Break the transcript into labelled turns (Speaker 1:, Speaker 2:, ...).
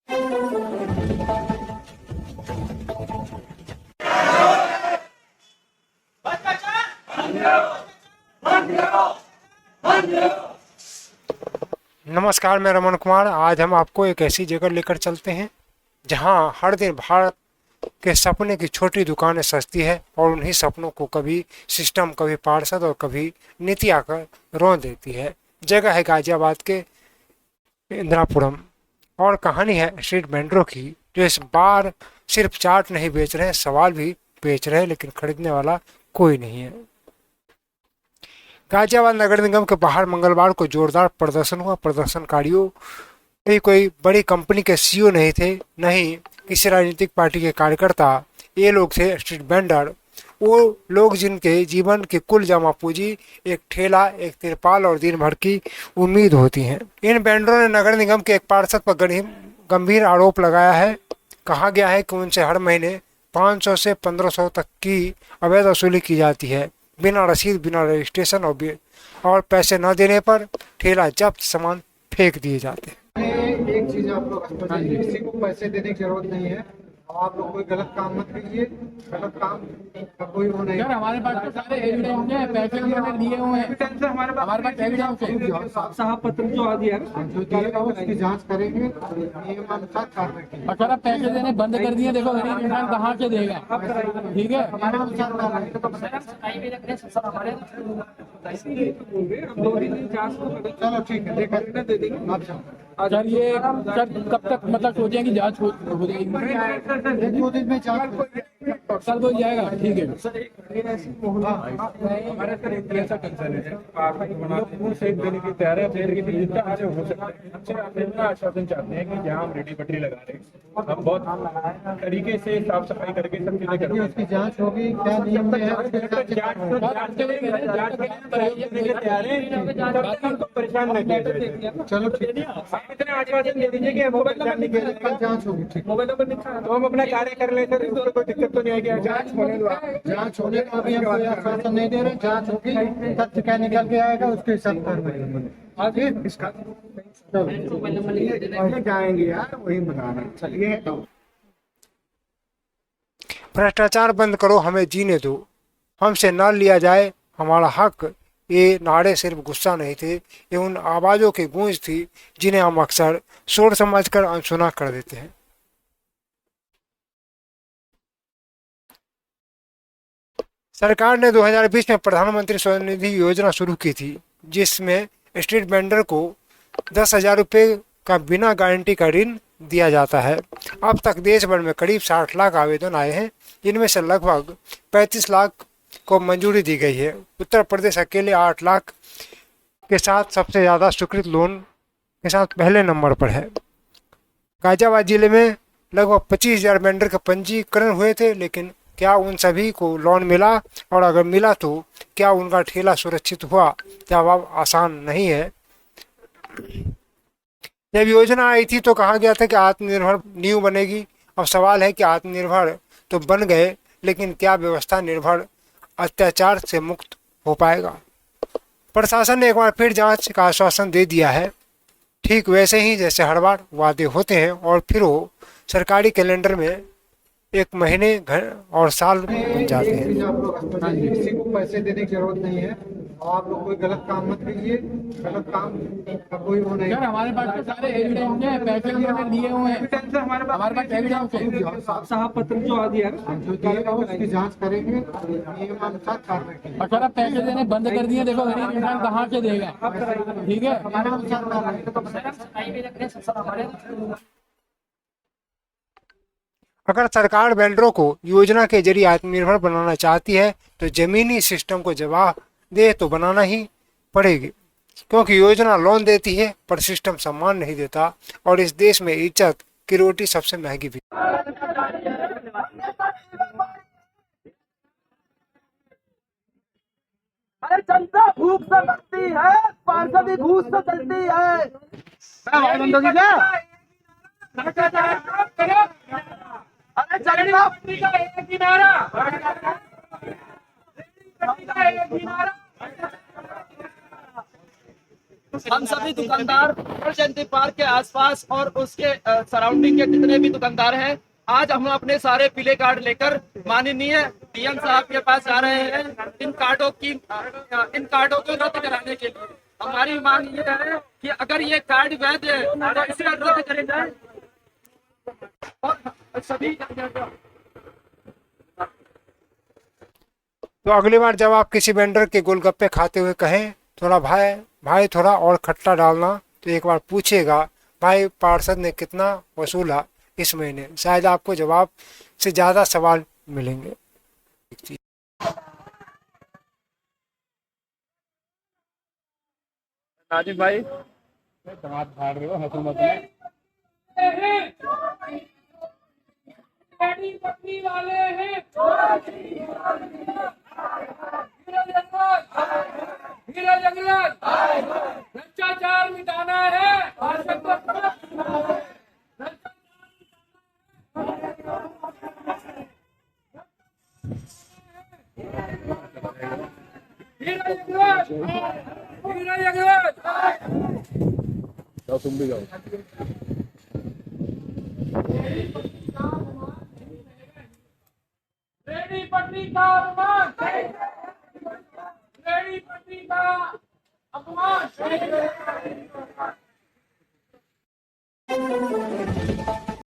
Speaker 1: नमस्कार, मैं रमन कुमार। आज हम आपको एक ऐसी जगह लेकर चलते हैं जहां हर दिन भारत के सपने की छोटी दुकानें सस्ती है और उन्हीं सपनों को कभी सिस्टम, कभी पार्षद और कभी नीति आकर रौंद देती है। जगह है गाजियाबाद के इंदिरापुरम और कहानी है स्ट्रीट वेंडरों की, जो इस बार सिर्फ चाट नहीं बेच रहे हैं, सवाल भी बेच रहे हैं, लेकिन खरीदने वाला कोई नहीं है। गाजियाबाद नगर निगम के बाहर मंगलवार को जोरदार प्रदर्शन हुआ। प्रदर्शनकारियों कोई बड़ी कंपनी के सीईओ नहीं थे, न ही किसी राजनीतिक पार्टी के कार्यकर्ता। ये लोग थे स्ट्रीट वेंडर, वो लोग जिनके जीवन की कुल जमा पूंजी एक ठेला, एक तिरपाल और दिन भर की उम्मीद होती है। इन वेंडरों ने नगर निगम के एक पार्षद पर गंभीर आरोप लगाया है। कहा गया है कि उनसे हर महीने 500 से 1500 तक की अवैध वसूली की जाती है, बिना रसीद, बिना रजिस्ट्रेशन और पैसे न देने पर ठेला जब्त, सामान फेंक दिए जाते हैं।
Speaker 2: एक चीज आप लोग किसी को पैसे देने की जरूरत नहीं है। आप लोग कोई गलत काम मत कीजिए। गलत काम का कोई वो नहीं।
Speaker 3: सर, हमारे पास तो सारे एविडेंस हैं, पैसे उन्होंने लिए हुए हैं। हमारे पास एविडेंस है।
Speaker 2: साहब पत्र जो आ दिया उसकी जांच करेंगे, नियमानुसार कार्रवाई की।
Speaker 3: और सर, अब पैसे देने बंद कर दिए, देखो गरीब इंसान कहाँ से देगा। ठीक है,
Speaker 2: चलो ठीक है, देखा दे देंगे।
Speaker 3: सर ये सर कब तक मतलब सोचे कि जांच हो जाएगी?
Speaker 2: 1-2 दिन में जांच
Speaker 3: कल हो जाएगा। ठीक है
Speaker 4: हमारा सर एक ऐसा कंसर्न है, पूर्ण सेट देने की तैयार है, फिर जितना अच्छे हो सकता है हमसे आप इतना आश्वासन चाहते हैं कि जहाँ हम रेडी पटरी लगा रहे हैं, हम बहुत तरीके से साफ सफाई करके सब चीजें करते हैं।
Speaker 2: उसकी जांच होगी, क्या नियम है
Speaker 4: तैयार है, हमको परेशान न किया जाए।
Speaker 2: चलो ठीक है,
Speaker 4: आप इतना आश्वासन दे दीजिए कि हमको परेशान नहीं किया जाए।
Speaker 2: कल जांच होगी। ठीक,
Speaker 4: तो हम अपना कार्य कर ले सर, उसमें कोई दिक्कत तो नहीं आएगी। जांच होने दो,
Speaker 2: जांच होने का अभी हम कोई आश्वासन नहीं दे रहे। जांच होगी, तथ्य क्या निकल के आएगा उसके हिसाब कार्रवाई इसका जाएंगे यार, वही बनाना। चलिए,
Speaker 1: भ्रष्टाचार बंद करो, हमें जीने दो, हमसे न लिया जाए हमारा हक। ये नारे सिर्फ गुस्सा नहीं थे, ये उन आवाज़ों की गूंज थी जिन्हें हम अक्सर शोर समझकर अनसुना कर देते हैं। सरकार ने 2020 में प्रधानमंत्री स्वनिधि योजना शुरू की थी, जिसमें स्ट्रीट वेंडर को 10,000 रुपये का बिना गारंटी का ऋण दिया जाता है। अब तक देश भर में करीब 60 लाख आवेदन आए हैं, जिनमें से लगभग 35 लाख को मंजूरी दी गई है। उत्तर प्रदेश अकेले 8 लाख के साथ सबसे ज़्यादा स्वीकृत लोन के साथ पहले नंबर पर है। गाजियाबाद जिले में लगभग 25,000 वेंडर के पंजीकरण हुए थे, लेकिन क्या उन सभी को लोन मिला, और अगर मिला तो क्या उनका ठेला सुरक्षित हुआ? जवाब आसान नहीं है। जब योजना आई थी तो कहा गया था कि आत्मनिर्भर नींव बनेगी। अब सवाल है कि आत्मनिर्भर तो बन गए, लेकिन क्या व्यवस्था निर्भर अत्याचार से मुक्त हो पाएगा? प्रशासन ने एक बार फिर जांच का आश्वासन दे दिया है, ठीक वैसे ही जैसे हर बार वादे होते हैं और फिर वो सरकारी कैलेंडर में एक महीने, घर और साल बन जाते हैं।
Speaker 2: आप लोग किसी को पैसे देने की जरूरत नहीं है। आप लोग कोई गलत काम मत कीजिए। गलत काम का कोई वो नहीं।
Speaker 3: सर, हमारे पास तो सारे एविडेंस हैं, पैसे उन्होंने लिए हुए हैं। हमारे पास एविडेंस है।
Speaker 2: साहब पत्र जो आ दिया उसकी जांच करेंगे, नियमानुसार कार्रवाई की।
Speaker 3: और सर, अब पैसे देने बंद कर दिए, देखो गरीब इंसान कहाँ से देगा। ठीक है,
Speaker 1: अगर सरकार वेंडरों को योजना के जरिए आत्मनिर्भर बनाना चाहती है तो जमीनी सिस्टम को जवाब दे तो बनाना ही पड़ेगी, क्योंकि योजना लोन देती है पर सिस्टम सम्मान नहीं देता, और इस देश में इज्जत की रोटी सबसे महंगी भी।
Speaker 5: अरे जनता भूख से मरती है, पार्षद ही घूस से चलती है। अरे जनता एक ही नारा, हम सभी दुकानदार हर जयंती पार्क के आसपास और उसके सराउंडिंग के जितने भी दुकानदार हैं, आज हम अपने सारे पीले कार्ड लेकर माननीय डीएम साहब के पास आ रहे हैं इन कार्डों को रद्द कराने के लिए। हमारी मांग ये है कि अगर ये कार्ड वैध है तो इसे रद्द करे जाए और सभी
Speaker 1: तो अगली बार जब आप किसी वेंडर के गोलगप्पे खाते हुए कहें थोड़ा भाई थोड़ा और खट्टा डालना, तो एक बार पूछेगा भाई पार्षद ने कितना वसूला इस महीने, शायद आपको जवाब से ज़्यादा सवाल मिलेंगे।
Speaker 4: राजीव भाई समाज फाड़ रहे हो, हंसो मत में।
Speaker 3: पत्नी वाले हैं हीरा जंगलात भ्रष्टाचार मिटाना है। हीरा जंगलात
Speaker 4: जाओ तुम भी जाओ।
Speaker 3: रेडी पटरी का अपमान, रेडी पटरी का अपमान।